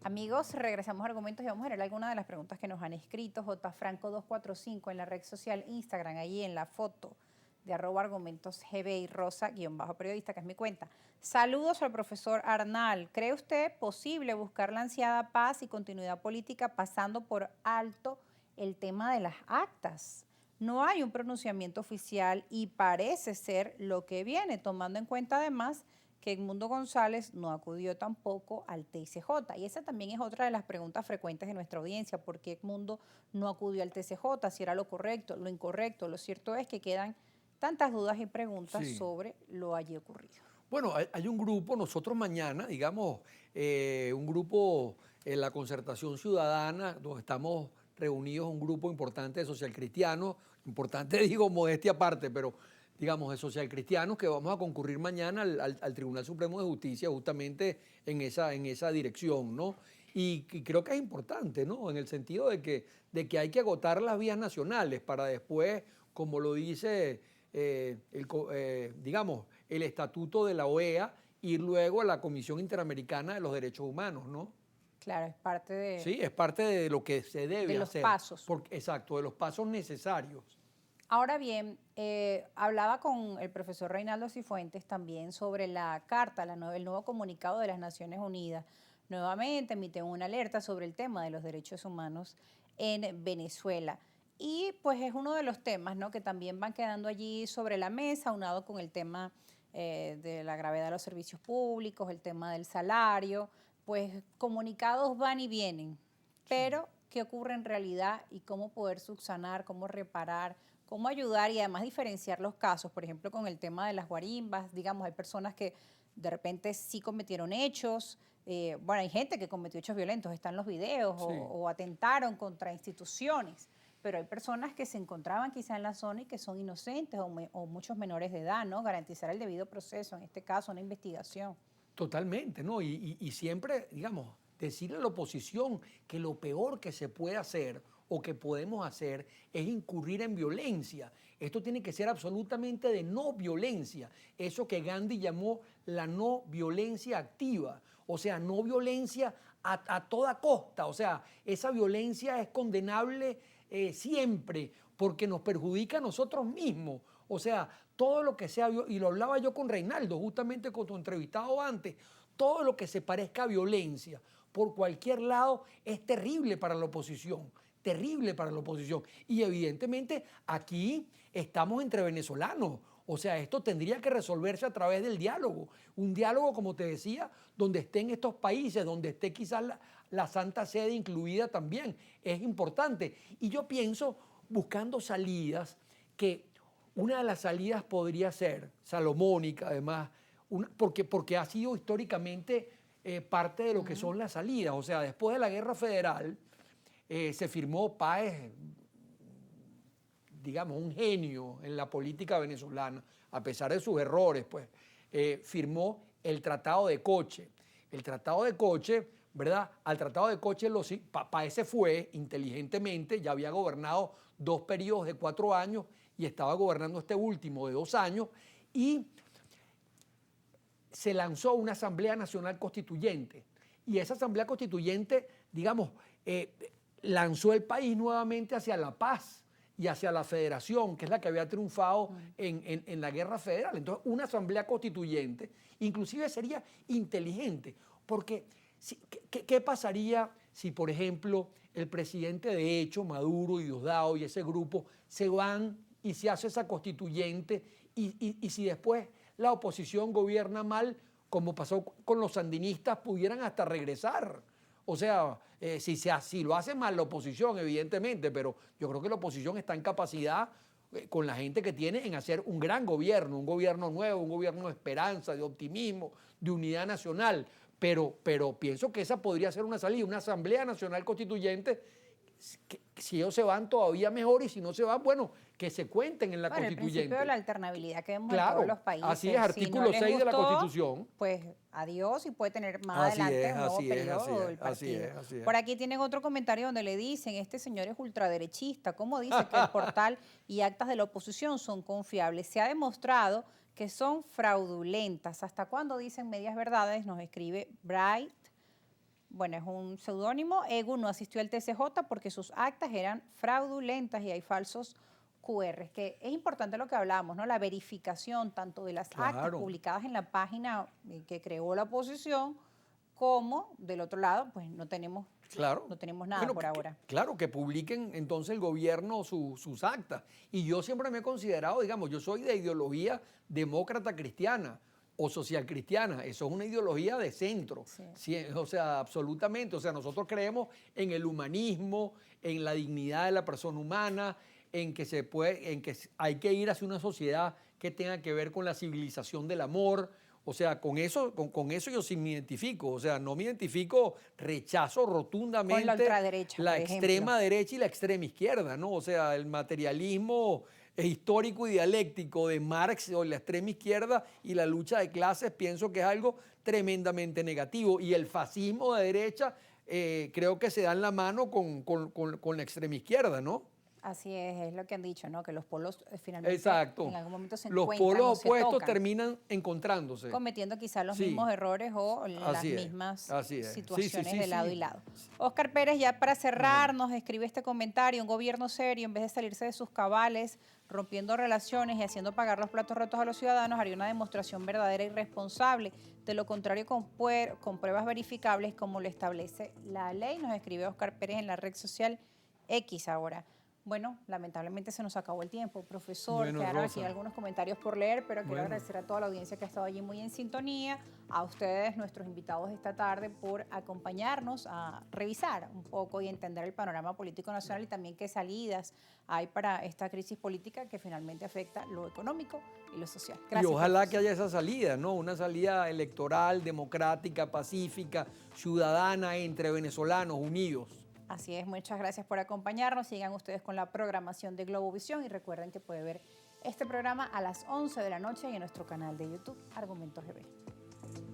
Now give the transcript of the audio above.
Amigos, regresamos a Argumentos y vamos a ver algunas de las preguntas que nos han escrito. J. Franco 245 en la red social Instagram, ahí en la foto de @argumentosgb y rosa-periodista, que es mi cuenta. Saludos al profesor Arnal. ¿Cree usted posible buscar la ansiada paz y continuidad política pasando por alto el tema de las actas? No hay un pronunciamiento oficial y parece ser lo que viene, tomando en cuenta además que Edmundo González no acudió tampoco al TCJ. Y esa también es otra de las preguntas frecuentes de nuestra audiencia: ¿por qué Edmundo no acudió al TCJ? Si era lo correcto, lo incorrecto. Lo cierto es que quedan tantas dudas y preguntas Sí. sobre lo allí ocurrido. Bueno, hay un grupo, nosotros mañana, digamos, un grupo en la Concertación Ciudadana, donde estamos reunidos un grupo importante de socialcristianos, importante digo, modestia aparte, pero digamos, de socialcristianos que vamos a concurrir mañana al Tribunal Supremo de Justicia justamente en esa dirección, ¿no? Y creo que es importante, ¿no? En el sentido de que hay que agotar las vías nacionales para después, como lo dice digamos, el estatuto de la OEA, ir luego a la Comisión Interamericana de los Derechos Humanos, ¿no? Claro, es parte Sí, es parte de lo que se de debe los hacer, pasos. exacto, de los pasos necesarios. Ahora bien, hablaba con el profesor Reinaldo Cifuentes también sobre la carta, el nuevo comunicado de las Naciones Unidas. Nuevamente emiten una alerta sobre el tema de los derechos humanos en Venezuela. Y pues es uno de los temas, ¿no?, que también van quedando allí sobre la mesa, unado con el tema de la gravedad de los servicios públicos, el tema del salario. Pues comunicados van y vienen, pero qué ocurre en realidad y cómo poder subsanar, cómo reparar, cómo ayudar y además diferenciar los casos. Por ejemplo, con el tema de las guarimbas, digamos, hay personas que de repente sí cometieron hechos, bueno, hay gente que cometió hechos violentos, están los videos, Sí. o atentaron contra instituciones, pero hay personas que se encontraban quizá en la zona y que son inocentes o muchos menores de edad, ¿no? Garantizar el debido proceso, en este caso, una investigación. Totalmente, ¿no? Y siempre, digamos, decirle a la oposición que lo peor que se puede hacer o que podemos hacer es incurrir en violencia. Esto tiene que ser absolutamente de no violencia. Eso que Gandhi llamó la no violencia activa. O sea, no violencia a toda costa. O sea, esa violencia es condenable siempre porque nos perjudica a nosotros mismos. O sea, todo lo que sea, y lo hablaba yo con Reinaldo, justamente con tu entrevistado antes, todo lo que se parezca a violencia por cualquier lado es terrible para la oposición, terrible para la oposición. Y evidentemente aquí estamos entre venezolanos. O sea, esto tendría que resolverse a través del diálogo. Un diálogo, como te decía, donde estén estos países, donde esté quizás la Santa Sede incluida también. Es importante. Y yo pienso, buscando salidas, que una de las salidas podría ser salomónica, además, porque ha sido históricamente parte de lo que son las salidas. O sea, después de la Guerra Federal se firmó Páez, digamos, un genio en la política venezolana, a pesar de sus errores, pues, firmó el Tratado de Coche. El Tratado de Coche, ¿verdad? Al Tratado de Coche Páez se fue inteligentemente, ya había gobernado 2 periodos de 4 años y estaba gobernando este último de 2 años, y se lanzó una Asamblea Nacional Constituyente. Y esa Asamblea Constituyente, digamos, lanzó el país nuevamente hacia la paz y hacia la federación, que es la que había triunfado en la guerra federal. Entonces, una Asamblea Constituyente inclusive sería inteligente, porque ¿qué pasaría si, por ejemplo, el presidente de hecho, Maduro y Diosdado y ese grupo se van y se hace esa constituyente, y si después la oposición gobierna mal, como pasó con los sandinistas, pudieran hasta regresar? O sea, si lo hace mal la oposición, evidentemente, pero yo creo que la oposición está en capacidad, con la gente que tiene, en hacer un gran gobierno, un gobierno nuevo, un gobierno de esperanza, de optimismo, de unidad nacional. Pero pienso que esa podría ser una salida, una Asamblea Nacional Constituyente. Si ellos se van, todavía mejor, y si no se van, bueno, que se cuenten en la Bueno, el principio de constituyente. la alternabilidad que vemos en todos los Claro, así es, países. Si no artículo les 6 de la gustó, Constitución. pues adiós, y puede tener más Así adelante es, un nuevo así es, así periodo es, del así partido. es, así es. Por aquí tienen otro comentario donde le dicen: este señor es ultraderechista. ¿Cómo dice que el portal y actas de la oposición son confiables? Se ha demostrado que son fraudulentas. ¿Hasta cuándo dicen medias verdades? Nos escribe Bright Bueno, es un seudónimo. Egu no asistió al TCJ porque sus actas eran fraudulentas y hay falsos QR. Que es importante lo que hablábamos, ¿no? La verificación tanto de las actas Claro. publicadas en la página que creó la oposición, como del otro lado, pues Claro. no tenemos nada Bueno, por ahora. claro, que publiquen entonces el gobierno sus actas. Y yo siempre me he considerado, digamos, yo soy de ideología demócrata cristiana o social cristiana. Eso es una ideología de centro. Sí. Sí, o sea, absolutamente. O sea, nosotros creemos en el humanismo, en la dignidad de la persona humana, en que hay que ir hacia una sociedad que tenga que ver con la civilización del amor. O sea, con eso yo sí me identifico. O sea, no me identifico, rechazo rotundamente Con la ultraderecha, la por ejemplo. extrema derecha y la extrema izquierda, ¿no? O sea, el materialismo histórico y dialéctico de Marx o la extrema izquierda y la lucha de clases, pienso que es algo tremendamente negativo. Y el fascismo de derecha creo que se da en la mano con la extrema izquierda, ¿no? Así es lo que han dicho, ¿no? Que los polos finalmente Exacto. en algún momento se Los encuentran polos o se opuestos tocan, terminan encontrándose. cometiendo quizás los Sí, mismos errores o las así es, mismas así es. Sí, sí, situaciones sí, de lado sí. y lado. Oscar Pérez, ya para cerrar, nos escribe este comentario: un gobierno serio, en vez de salirse de sus cabales, rompiendo relaciones y haciendo pagar los platos rotos a los ciudadanos, haría una demostración verdadera y responsable. De lo contrario, con pruebas verificables, como lo establece la ley. Nos escribe Oscar Pérez en la red social X ahora. Bueno, lamentablemente se nos acabó el tiempo, profesor. Bueno, Quedaron aquí Rosa. algunos comentarios por leer, pero quiero Bueno. agradecer a toda la audiencia que ha estado allí muy en sintonía, a ustedes, nuestros invitados esta tarde, por acompañarnos a revisar un poco y entender el panorama político nacional y también qué salidas hay para esta crisis política que finalmente afecta lo económico y lo social. Gracias. Y ojalá profesor. que haya esa salida, ¿no? Una salida electoral, democrática, pacífica, ciudadana entre venezolanos unidos. Así es, muchas gracias por acompañarnos. Sigan ustedes con la programación de Globovisión y recuerden que puede ver este programa a las 11 de la noche en nuestro canal de YouTube, Argumentos GB.